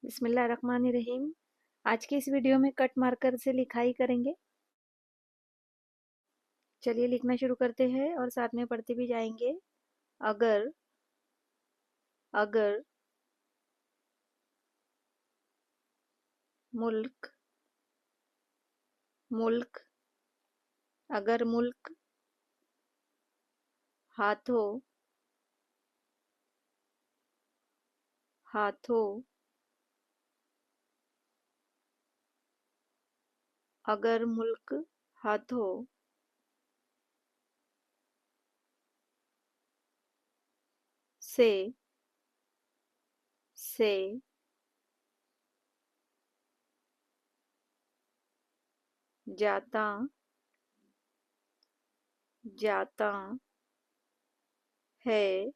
बिस्मिल्लाहिर्रहमानिर्रहीम। आज की इस वीडियो में कट मार्कर से लिखाई करेंगे। चलिए लिखना शुरू करते हैं और साथ में पढ़ते भी जाएंगे। अगर अगर मुल्क मुल्क अगर मुल्क हाथों हाथों अगर मुल्क हाथों से जाता जाता है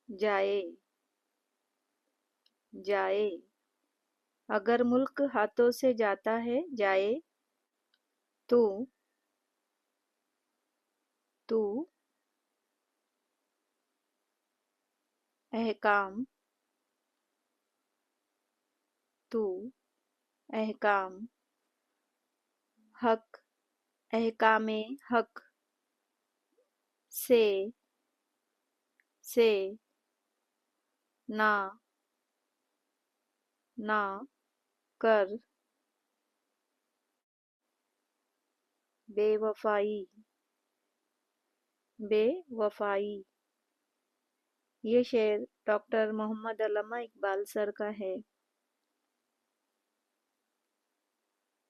जाए जाए अगर मुल्क हाथों से जाता है जाए तो तू अहकाम तू अहकाम हक अहकामे हक से ना ना कर बेवफाई बेवफाई। ये शेर डॉक्टर मोहम्मद अल्लामा इकबाल सर का है।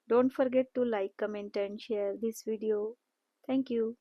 Don't forget to like, comment and share this video. Thank you.